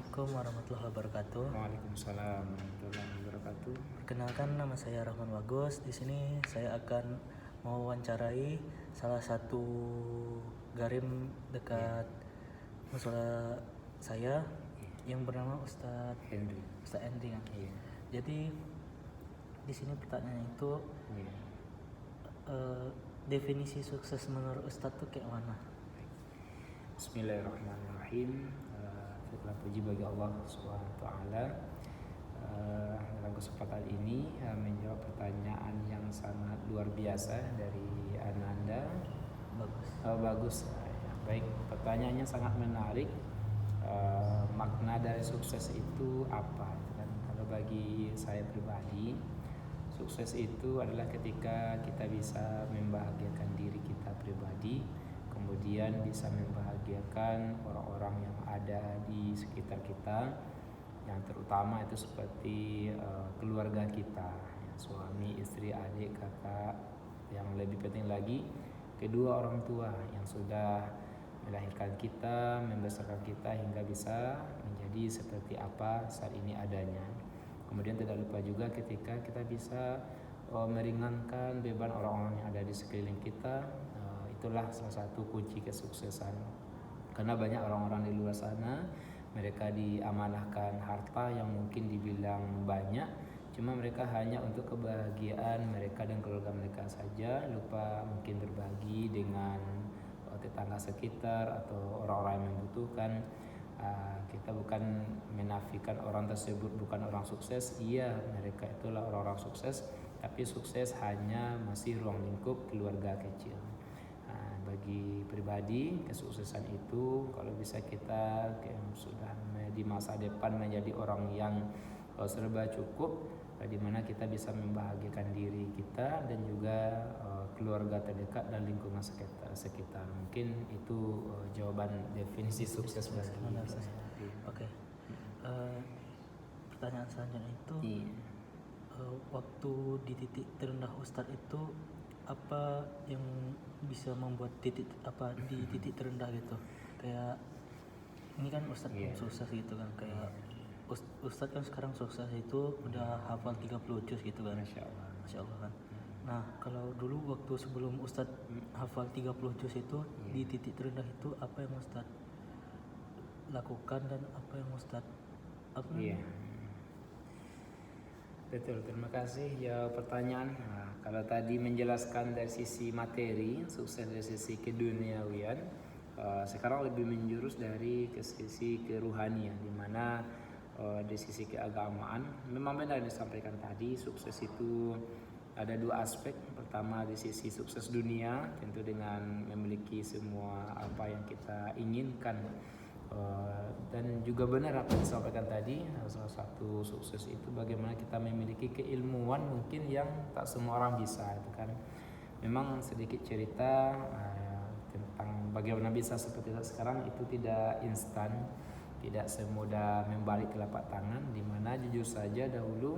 Assalamualaikum warahmatullahi wabarakatuh. Waalaikumsalam warahmatullahi wabarakatuh. Perkenalkan, nama saya Rahman Bagus. Di sini saya akan mewawancarai salah satu garim dekat musola saya yang bernama Ustadz Henry. Endri kan. Iya. Jadi di sini pertanyaan itu Iya. definisi sukses menurut Ustadz itu kayak mana? Bismillahirrahmanirrahim. Segala puji bagi Allah Subhanahu wa taala. Dalam kesempatan ini menjawab pertanyaan yang sangat luar biasa dari Ananda. Bagus. Baik, pertanyaannya sangat menarik. Makna dari sukses itu apa? Dan kalau bagi saya pribadi, sukses itu adalah ketika kita bisa membahagiakan diri kita pribadi, kemudian bisa membahagiakan orang-orang yang ada di sekitar kita, yang terutama itu seperti keluarga kita, ya, suami, istri, adik, kakak, yang lebih penting lagi kedua orang tua yang sudah melahirkan kita, membesarkan kita hingga bisa menjadi seperti apa saat ini adanya. Kemudian tidak lupa juga ketika kita bisa meringankan beban orang-orang yang ada di sekeliling kita. Itulah salah satu kunci kesuksesan. Karena banyak orang-orang di luar sana, mereka diamanahkan harta yang mungkin dibilang banyak, cuma mereka hanya untuk kebahagiaan mereka dan keluarga mereka saja, lupa mungkin berbagi dengan tetangga sekitar atau orang-orang yang membutuhkan. Kita bukan menafikan orang tersebut bukan orang sukses. Iya, mereka itulah orang-orang sukses, tapi sukses hanya masih ruang lingkup keluarga kecil. Bagi pribadi, kesuksesan itu kalau bisa kita sudah di masa depan menjadi orang yang serba cukup, di mana kita bisa membahagiakan diri kita dan juga keluarga terdekat dan lingkungan sekitar. Mungkin itu jawaban definisi sukses bagi saya. Oke. Pertanyaan selanjutnya itu, waktu di titik terendah Ustadz itu apa yang bisa membuat di titik terendah gitu? Kayak ini kan Ustadz sukses gitu kan, kayak Ustadz kan sekarang sukses itu udah hafal 30 juz gitu kan. Masya Allah kan. Nah, kalau dulu waktu sebelum Ustadz hafal 30 juz itu, di titik terendah itu apa yang Ustadz lakukan dan apa yang Ustadz Betul, terima kasih ya pertanyaan. Kalau tadi menjelaskan dari sisi materi, sukses dari sisi keduniawian, sekarang lebih menjurus dari ke sisi keruhanian, di mana di sisi keagamaan memang benar yang disampaikan tadi, sukses itu ada dua aspek. Pertama di sisi sukses dunia, tentu dengan memiliki semua apa yang kita inginkan. Dan juga benar apa yang disampaikan tadi, salah satu sukses itu bagaimana kita memiliki keilmuan mungkin yang tak semua orang bisa, itu kan. Memang sedikit cerita tentang bagaimana bisa seperti sekarang itu tidak instan, tidak semudah membalik telapak tangan, di mana jujur saja dahulu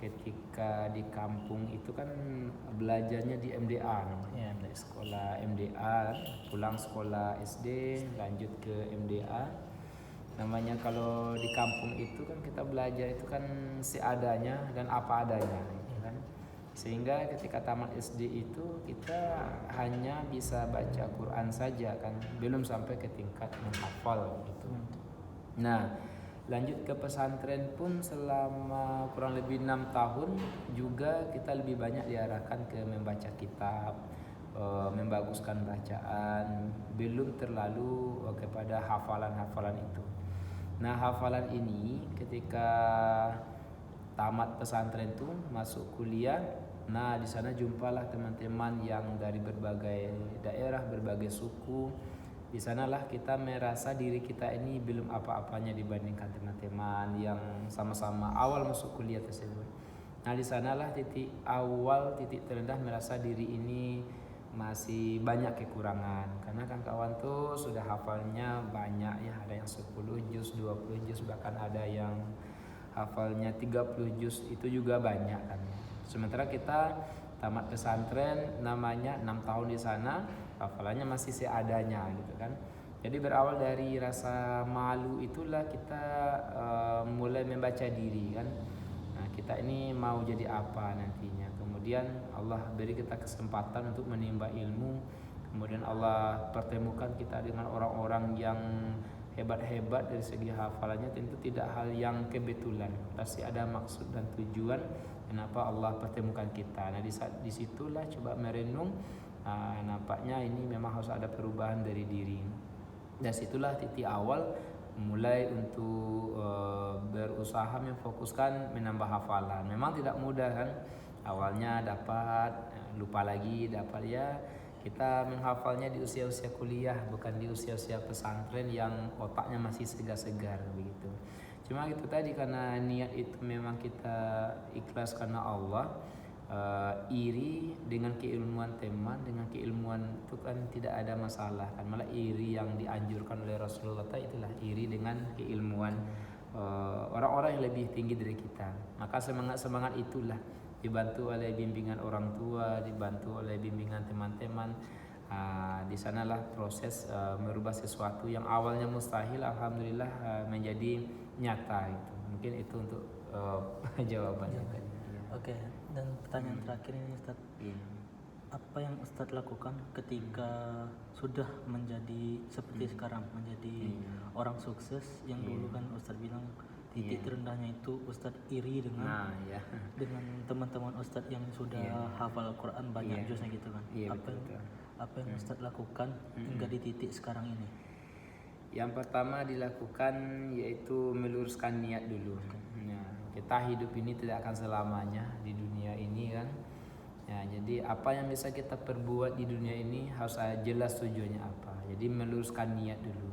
ketika di kampung itu kan belajarnya di MDA namanya, dari sekolah MDA, pulang sekolah SD lanjut ke MDA. Namanya kalau di kampung itu kan kita belajar itu kan seadanya dan apa adanya, kan. Sehingga ketika tamat SD itu kita hanya bisa baca Quran saja kan, belum sampai ke tingkat menghafal gitu. Nah, lanjut ke pesantren pun selama kurang lebih 6 tahun juga kita lebih banyak diarahkan ke membaca kitab, membaguskan bacaan, belum terlalu kepada hafalan-hafalan itu. Nah, hafalan ini ketika tamat pesantren itu masuk kuliah, nah di sana jumpalah teman-teman yang dari berbagai daerah, berbagai suku. Di sanalah kita merasa diri kita ini belum apa-apanya dibandingkan teman-teman yang sama-sama awal masuk kuliah tersebut. Nah, di sanalah titik awal, titik terendah merasa diri ini masih banyak kekurangan. Karena kan kawan tuh sudah hafalnya banyak ya, ada yang 10 juz, 20 juz, bahkan ada yang hafalnya 30 juz, itu juga banyak kan. Sementara kita tamat pesantren namanya 6 tahun di sana, hafalannya masih seadanya gitu kan. Jadi berawal dari rasa malu itulah kita mulai membaca diri kan. Nah, kita ini mau jadi apa nantinya. Kemudian Allah beri kita kesempatan untuk menimba ilmu. Kemudian Allah pertemukan kita dengan orang-orang yang hebat-hebat dari segi hafalannya. Tentu tidak hal yang kebetulan. Pasti ada maksud dan tujuan kenapa Allah pertemukan kita. Nah, di situlah coba merenung. Nampaknya ini memang harus ada perubahan dari diri. Dan situlah titik awal mulai untuk berusaha memfokuskan menambah hafalan. Memang tidak mudah kan. Awalnya dapat, lupa lagi, dapat ya. Kita menghafalnya di usia-usia kuliah, bukan di usia-usia pesantren yang otaknya masih segar-segar begitu. Cuma itu tadi, karena niat itu memang kita ikhlas karena Allah. Iri dengan keilmuan teman, dengan keilmuan itu kan tidak ada masalah kan. Malah iri yang dianjurkan oleh Rasulullah itulah iri dengan keilmuan orang-orang yang lebih tinggi dari kita. Maka semangat itulah dibantu oleh bimbingan orang tua, dibantu oleh bimbingan teman-teman. Di sanalah proses merubah sesuatu yang awalnya mustahil, alhamdulillah menjadi nyata itu. Mungkin itu untuk jawabannya tadi. Oke, dan pertanyaan terakhir ini Ustaz, apa yang Ustadz lakukan ketika sudah menjadi seperti sekarang, menjadi orang sukses yang dulu kan Ustadz bilang titik terendahnya itu Ustadz iri dengan teman-teman Ustadz yang sudah hafal Al-Quran banyak juznya gitu kan. Apa yang Ustadz lakukan hingga di titik sekarang ini? Yang pertama dilakukan yaitu meluruskan niat dulu. Kita hidup ini tidak akan selamanya di dunia ini kan. Ya, jadi apa yang bisa kita perbuat di dunia ini harus jelas tujuannya apa. Jadi meluruskan niat dulu.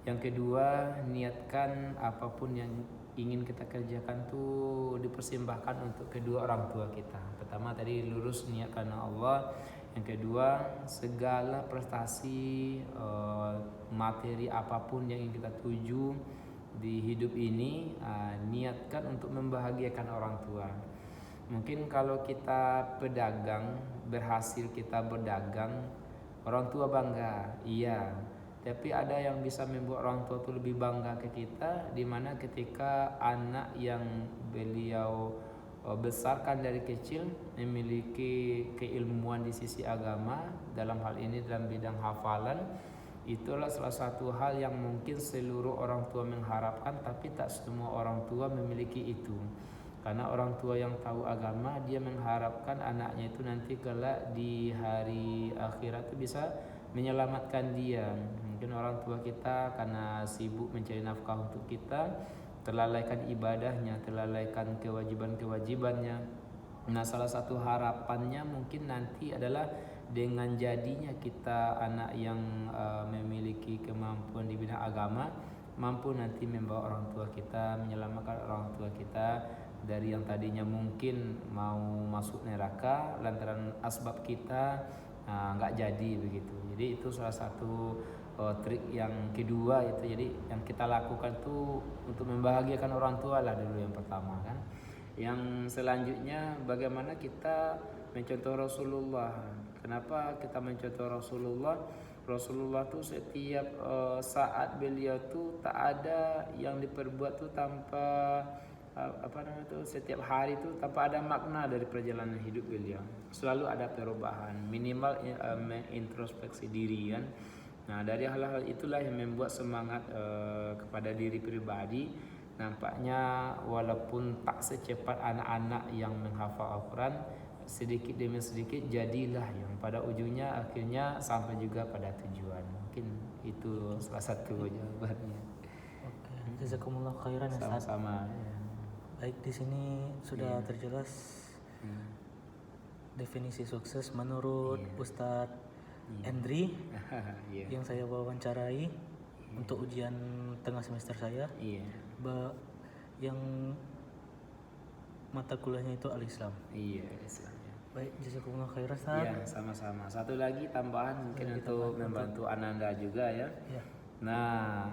Yang kedua, niatkan apapun yang ingin kita kerjakan tuh dipersembahkan untuk kedua orang tua kita. Pertama tadi lurus niat karena Allah. Yang kedua, segala prestasi materi apapun yang ingin kita tuju di hidup ini, niatkan untuk membahagiakan orang tua. Mungkin kalau kita pedagang, berhasil kita berdagang, orang tua bangga, iya. Tapi ada yang bisa membuat orang tua itu lebih bangga ke kita, dimana ketika anak yang beliau besarkan dari kecil memiliki keilmuan di sisi agama, dalam hal ini dalam bidang hafalan. Itulah salah satu hal yang mungkin seluruh orang tua mengharapkan, tapi tak semua orang tua memiliki itu. Karena orang tua yang tahu agama, dia mengharapkan anaknya itu nanti kelak di hari akhirat itu bisa menyelamatkan dia. Mungkin orang tua kita karena sibuk mencari nafkah untuk kita, terlalaikan ibadahnya, terlalaikan kewajiban-kewajibannya. Nah, salah satu harapannya mungkin nanti adalah dengan jadinya kita anak yang memiliki kemampuan di bidang agama, mampu nanti membawa orang tua kita, menyelamatkan orang tua kita dari yang tadinya mungkin mau masuk neraka lantaran asbab kita nggak jadi begitu. Jadi itu salah satu trik yang kedua itu. Jadi yang kita lakukan tuh untuk membahagiakan orang tua lah dulu yang pertama kan. Yang selanjutnya bagaimana kita mencontoh Rasulullah. Kenapa kita mencontoh Rasulullah? Rasulullah tuh setiap saat beliau tuh tak ada yang diperbuat tuh tanpa setiap hari tuh tanpa ada makna dari perjalanan hidup beliau. Selalu ada perubahan, minimal introspeksi diri kan. Nah, dari hal-hal itulah yang membuat semangat kepada diri pribadi. Nampaknya walaupun tak secepat anak-anak yang menghafal Al-Quran, sedikit demi sedikit jadilah yang pada ujungnya akhirnya sampai juga pada tujuan. Mungkin itu salah satu jawabannya. Oke, jazakumullah khairan ya Ustaz. Sama-sama. Baik, di sini sudah terjelas definisi sukses menurut Ustadz Endri yang saya wawancarai untuk ujian tengah semester saya. Yang mata kuliahnya itu Al-Islam. Islam. Baik, jazakumullah khairan Ustaz. Iya, sama-sama. Satu lagi tambahan mungkin untuk membantu Ananda juga ya. Nah,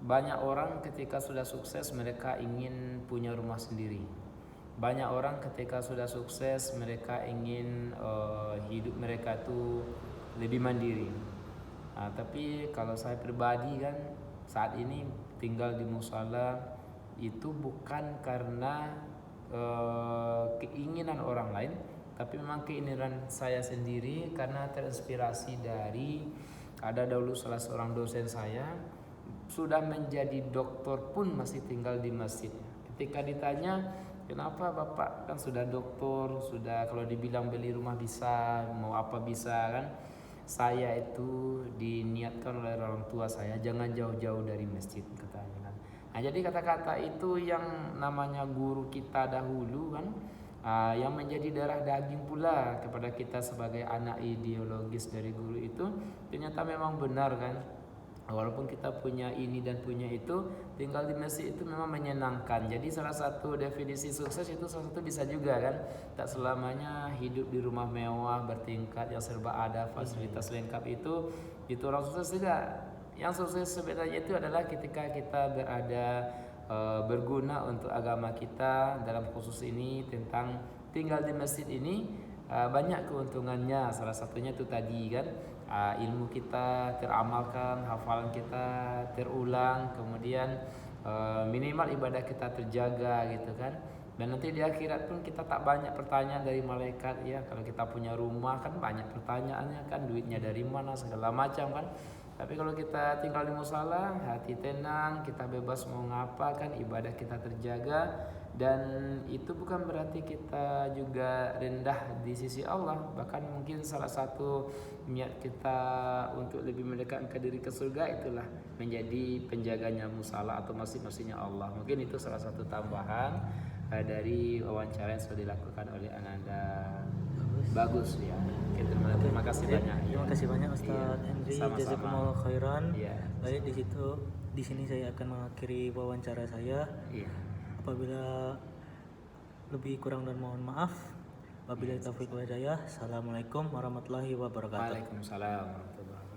banyak orang ketika sudah sukses mereka ingin punya rumah sendiri. Banyak orang ketika sudah sukses mereka ingin hidup mereka tuh lebih mandiri. Tapi kalau saya pribadi kan saat ini tinggal di musala itu bukan karena keinginan orang lain, tapi memang keinginan saya sendiri karena terinspirasi dari ada dahulu salah seorang dosen saya sudah menjadi doktor pun masih tinggal di masjid. Ketika ditanya, kenapa bapak kan sudah doktor, sudah kalau dibilang beli rumah bisa, mau apa bisa kan? Saya itu diniatkan oleh orang tua saya jangan jauh-jauh dari masjid katanya kan. Nah, jadi kata-kata itu yang namanya guru kita dahulu kan, yang menjadi darah daging pula kepada kita sebagai anak ideologis dari guru itu ternyata memang benar kan. Walaupun kita punya ini dan punya itu, tinggal di masjid itu memang menyenangkan. Jadi salah satu definisi sukses itu salah satu bisa juga kan, tak selamanya hidup di rumah mewah bertingkat yang serba ada fasilitas lengkap itu orang sukses tidak. Yang sukses sebenarnya itu adalah ketika kita berada berguna untuk agama kita. Dalam khusus ini tentang tinggal di masjid ini banyak keuntungannya. Salah satunya itu tadi kan, ilmu kita teramalkan, hafalan kita terulang, kemudian minimal ibadah kita terjaga gitu kan. Dan nanti di akhirat pun kita tak banyak pertanyaan dari malaikat ya. Kalau kita punya rumah kan banyak pertanyaannya kan, duitnya dari mana segala macam kan. Tapi kalau kita tinggal di musala, hati tenang, kita bebas mau ngapa kan, ibadah kita terjaga. Dan itu bukan berarti kita juga rendah di sisi Allah. Bahkan mungkin salah satu niat kita untuk lebih mendekatkan ke diri ke surga itulah menjadi penjaganya musala atau masjid-masjidnya Allah. Mungkin itu salah satu tambahan dari wawancara yang sudah dilakukan oleh Ananda. Bagus ya. Oke, terima kasih banyak. Terima kasih banyak Ustadz Henry, sama-sama. jazakumullah khairan. Iya. Baik, di sini saya akan mengakhiri wawancara saya. Iya. Apabila lebih kurang dan mohon maaf. Wabillahi taufiq wal hidayah. Assalamualaikum warahmatullahi wabarakatuh. Waalaikumsalam warahmatullahi wabarakatuh.